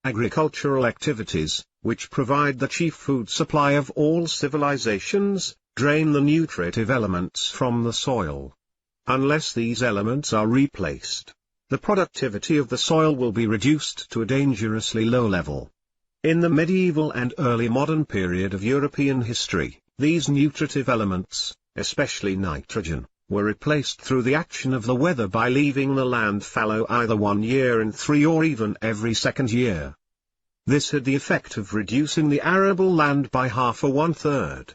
Agricultural activities, which provide the chief food supply of all civilizations, drain the nutritive elements from the soil. Unless these elements are replaced, the productivity of the soil will be reduced to a dangerously low level. In the medieval and early modern period of European history, these nutritive elements, especially nitrogen, were replaced through the action of the weather by leaving the land fallow either 1 year in 3 or even every second year. This had the effect of reducing the arable land by half or 1/3.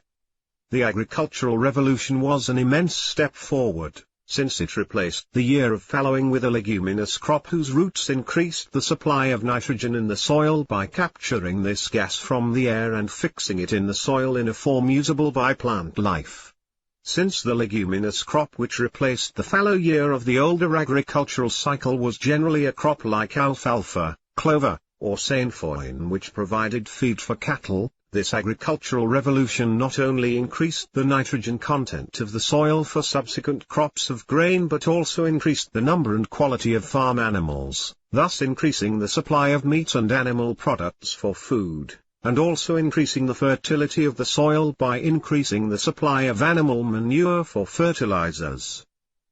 The agricultural revolution was an immense step forward, since it replaced the year of fallowing with a leguminous crop whose roots increased the supply of nitrogen in the soil by capturing this gas from the air and fixing it in the soil in a form usable by plant life. Since the leguminous crop which replaced the fallow year of the older agricultural cycle was generally a crop like alfalfa, clover, or sainfoin which provided feed for cattle, this agricultural revolution not only increased the nitrogen content of the soil for subsequent crops of grain but also increased the number and quality of farm animals, thus increasing the supply of meat and animal products for food, and also increasing the fertility of the soil by increasing the supply of animal manure for fertilizers.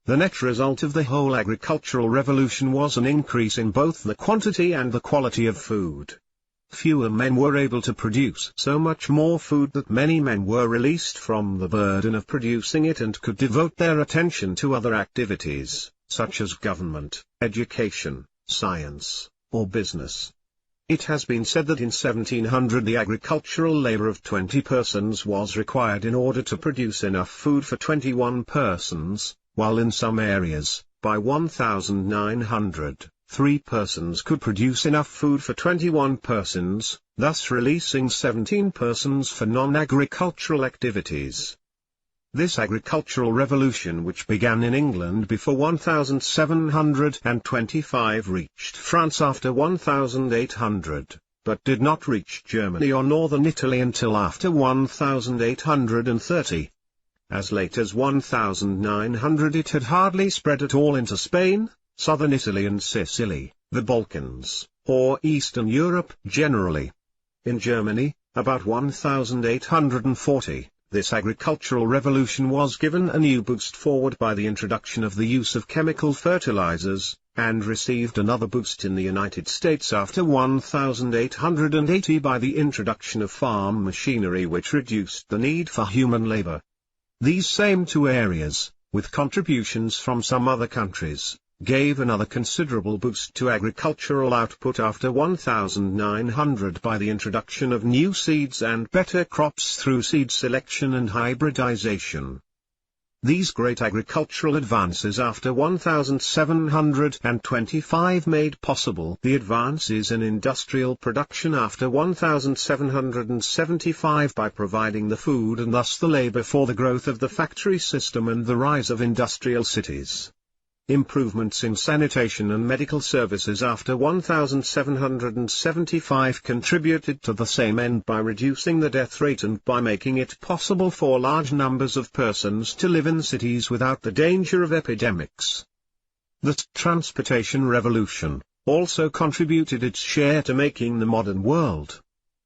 The net result of the whole agricultural revolution was an increase in both the quantity and the quality of food. Fewer men were able to produce so much more food that many men were released from the burden of producing it and could devote their attention to other activities, such as government, education, science, or business. It has been said that in 1700 the agricultural labor of 20 persons was required in order to produce enough food for 21 persons, while in some areas, by 1900, 3 persons could produce enough food for 21 persons, thus releasing 17 persons for non-agricultural activities. This agricultural revolution, which began in England before 1725, reached France after 1800, but did not reach Germany or northern Italy until after 1830. As late as 1900 it had hardly spread at all into Spain, southern Italy and Sicily, the Balkans, or Eastern Europe generally. In Germany, about 1840, this agricultural revolution was given a new boost forward by the introduction of the use of chemical fertilizers, and received another boost in the United States after 1880 by the introduction of farm machinery which reduced the need for human labor. These same 2 areas, with contributions from some other countries, gave another considerable boost to agricultural output after 1900 by the introduction of new seeds and better crops through seed selection and hybridization. These great agricultural advances after 1725 made possible the advances in industrial production after 1775 by providing the food and thus the labor for the growth of the factory system and the rise of industrial cities. Improvements in sanitation and medical services after 1775 contributed to the same end by reducing the death rate and by making it possible for large numbers of persons to live in cities without the danger of epidemics. The transportation revolution also contributed its share to making the modern world.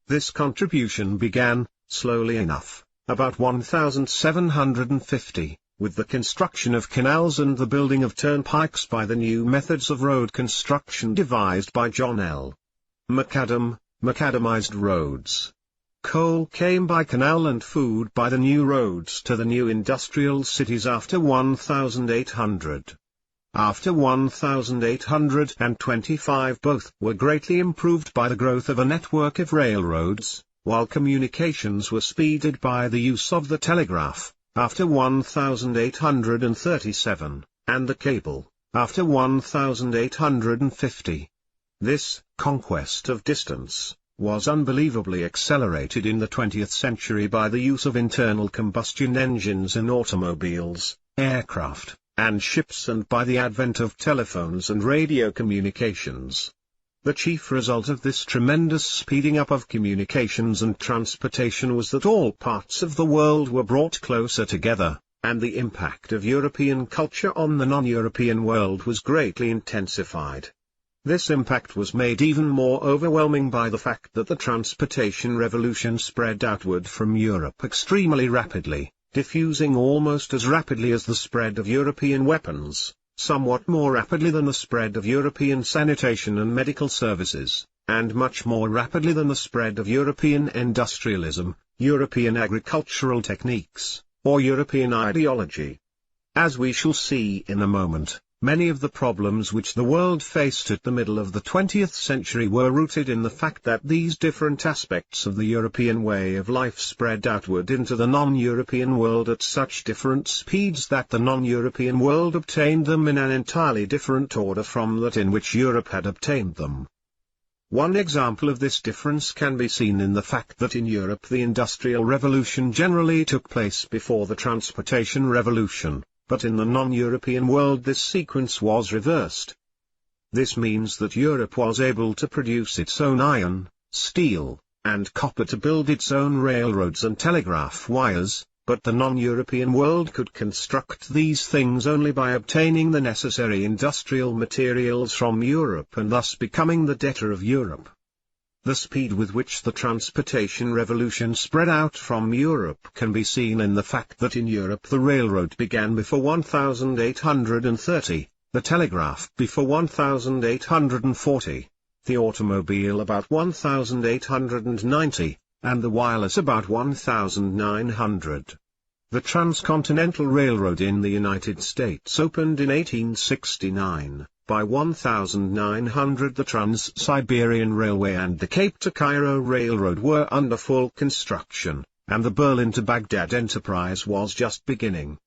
This contribution began, slowly enough, about 1750. With the construction of canals and the building of turnpikes by the new methods of road construction devised by John L. Macadam, macadamized roads. Coal came by canal and food by the new roads to the new industrial cities after 1800. After 1825 both were greatly improved by the growth of a network of railroads, while communications were speeded by the use of the telegraph, after 1837, and the cable, after 1850. This conquest of distance was unbelievably accelerated in the 20th century by the use of internal combustion engines in automobiles, aircraft, and ships, and by the advent of telephones and radio communications. The chief result of this tremendous speeding up of communications and transportation was that all parts of the world were brought closer together, and the impact of European culture on the non-European world was greatly intensified. This impact was made even more overwhelming by the fact that the transportation revolution spread outward from Europe extremely rapidly, diffusing almost as rapidly as the spread of European weapons, somewhat more rapidly than the spread of European sanitation and medical services, and much more rapidly than the spread of European industrialism, European agricultural techniques, or European ideology. As we shall see in a moment, many of the problems which the world faced at the middle of the 20th century were rooted in the fact that these different aspects of the European way of life spread outward into the non-European world at such different speeds that the non-European world obtained them in an entirely different order from that in which Europe had obtained them. One example of this difference can be seen in the fact that in Europe the Industrial Revolution generally took place before the Transportation Revolution, but in the non-European world this sequence was reversed. This means that Europe was able to produce its own iron, steel, and copper to build its own railroads and telegraph wires, but the non-European world could construct these things only by obtaining the necessary industrial materials from Europe and thus becoming the debtor of Europe. The speed with which the transportation revolution spread out from Europe can be seen in the fact that in Europe the railroad began before 1830, the telegraph before 1840, the automobile about 1890, and the wireless about 1900. The Transcontinental Railroad in the United States opened in 1869. By 1900 the Trans-Siberian Railway and the Cape to Cairo Railroad were under full construction, and the Berlin to Baghdad enterprise was just beginning.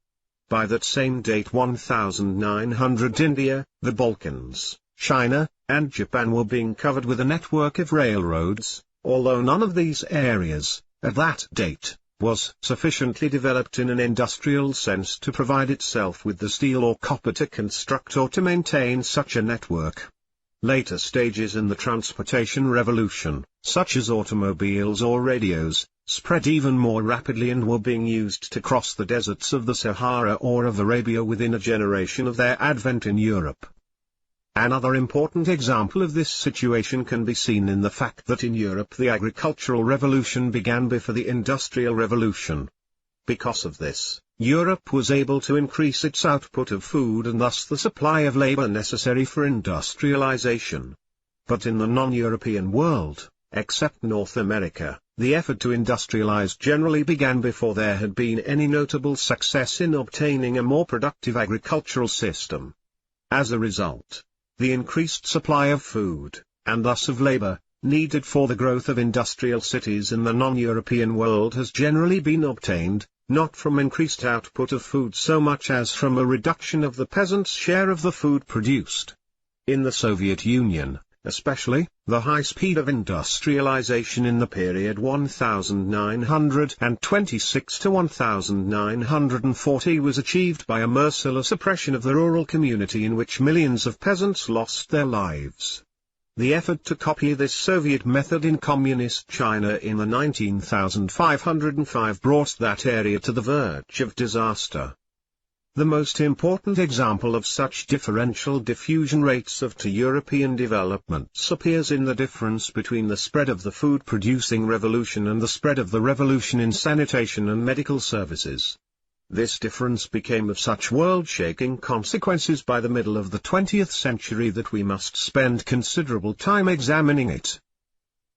By that same date 1900 India, the Balkans, China, and Japan were being covered with a network of railroads, although none of these areas, at that date, was sufficiently developed in an industrial sense to provide itself with the steel or copper to construct or to maintain such a network. Later stages in the transportation revolution, such as automobiles or radios, spread even more rapidly and were being used to cross the deserts of the Sahara or of Arabia within a generation of their advent in Europe. Another important example of this situation can be seen in the fact that in Europe the agricultural revolution began before the industrial revolution. Because of this, Europe was able to increase its output of food and thus the supply of labor necessary for industrialization. But in the non-European world, except North America, the effort to industrialize generally began before there had been any notable success in obtaining a more productive agricultural system. As a result, the increased supply of food, and thus of labor, needed for the growth of industrial cities in the non-European world has generally been obtained, not from increased output of food so much as from a reduction of the peasants' share of the food produced. In the Soviet Union, especially, the high speed of industrialization in the period 1926 to 1940 was achieved by a merciless oppression of the rural community in which millions of peasants lost their lives. The effort to copy this Soviet method in Communist China in the 19,505 brought that area to the verge of disaster. The most important example of such differential diffusion rates of European developments appears in the difference between the spread of the food-producing revolution and the spread of the revolution in sanitation and medical services. This difference became of such world-shaking consequences by the middle of the 20th century that we must spend considerable time examining it.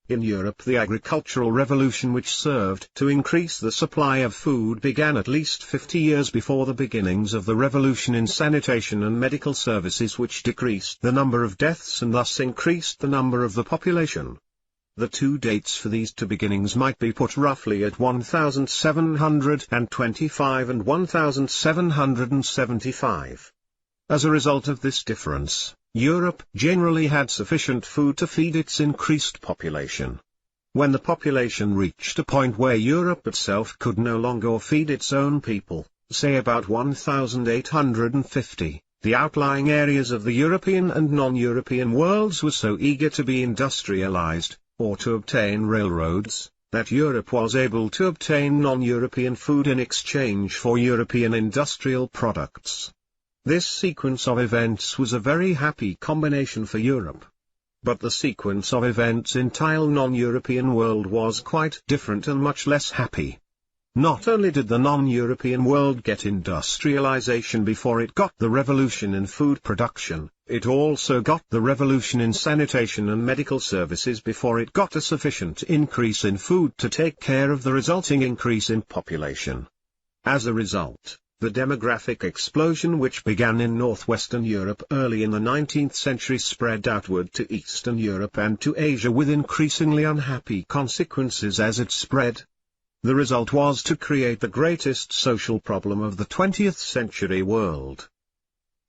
In Europe the agricultural revolution which served to increase the supply of food began at least 50 years before the beginnings of the revolution in sanitation and medical services which decreased the number of deaths and thus increased the number of the population. The two dates for these two beginnings might be put roughly at 1725 and 1775. As a result of this difference, Europe generally had sufficient food to feed its increased population. When the population reached a point where Europe itself could no longer feed its own people, say about 1850, the outlying areas of the European and non-European worlds were so eager to be industrialized, or to obtain railroads, that Europe was able to obtain non-European food in exchange for European industrial products. This sequence of events was a very happy combination for Europe. But the sequence of events in the non-European world was quite different and much less happy. Not only did the non-European world get industrialization before it got the revolution in food production, it also got the revolution in sanitation and medical services before it got a sufficient increase in food to take care of the resulting increase in population. As a result, the demographic explosion which began in northwestern Europe early in the 19th century spread outward to Eastern Europe and to Asia with increasingly unhappy consequences as it spread. The result was to create the greatest social problem of the 20th century world.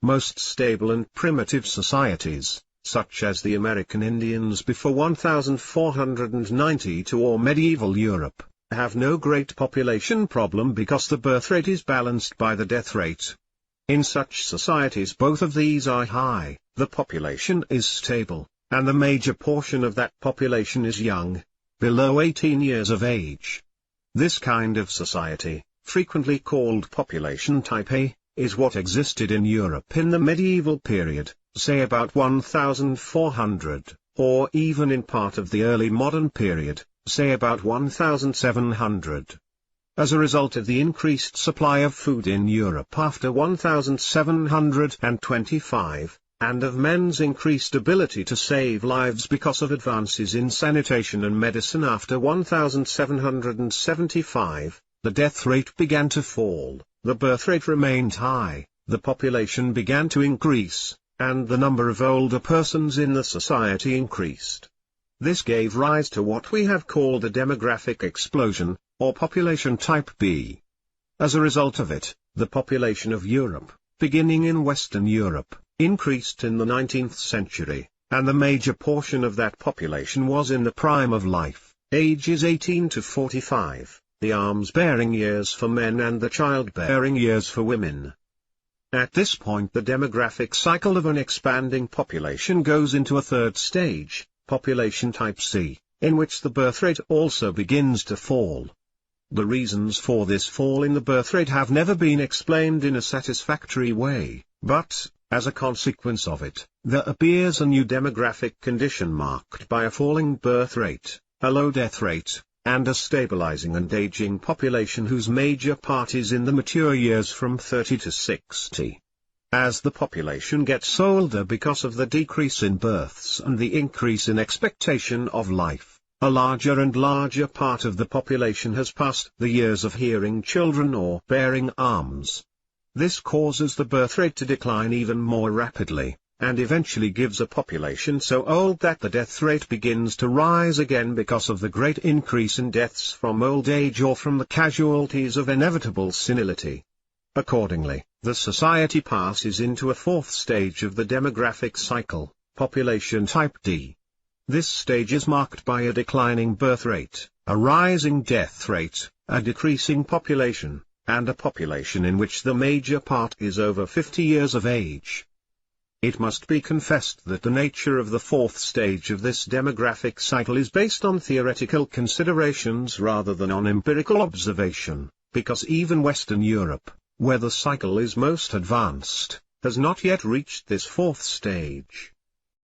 Most stable and primitive societies, such as the American Indians before 1492 or medieval Europe, have no great population problem because the birth rate is balanced by the death rate. In such societies both of these are high, the population is stable, and the major portion of that population is young, below 18 years of age. This kind of society, frequently called population type A, is what existed in Europe in the medieval period, say about 1400, or even in part of the early modern period, say about 1700. As a result of the increased supply of food in Europe after 1725, and of men's increased ability to save lives because of advances in sanitation and medicine after 1775, the death rate began to fall, the birth rate remained high, the population began to increase, and the number of older persons in the society increased. This gave rise to what we have called a demographic explosion, or population type B. As a result of it, the population of Europe, beginning in Western Europe, increased in the 19th century, and the major portion of that population was in the prime of life, ages 18 to 45, the arms-bearing years for men and the childbearing years for women. At this point the demographic cycle of an expanding population goes into a third stage, population type C, in which the birth rate also begins to fall. The reasons for this fall in the birth rate have never been explained in a satisfactory way, but, as a consequence of it, there appears a new demographic condition marked by a falling birth rate, a low death rate, and a stabilizing and aging population whose major part is in the mature years from 30 to 60. As the population gets older because of the decrease in births and the increase in expectation of life, a larger and larger part of the population has passed the years of hearing children or bearing arms. This causes the birth rate to decline even more rapidly, and eventually gives a population so old that the death rate begins to rise again because of the great increase in deaths from old age or from the casualties of inevitable senility. Accordingly, the society passes into a fourth stage of the demographic cycle, population type D. This stage is marked by a declining birth rate, a rising death rate, a decreasing population, and a population in which the major part is over 50 years of age. It must be confessed that the nature of the fourth stage of this demographic cycle is based on theoretical considerations rather than on empirical observation, because even Western Europe, where the cycle is most advanced, has not yet reached this fourth stage.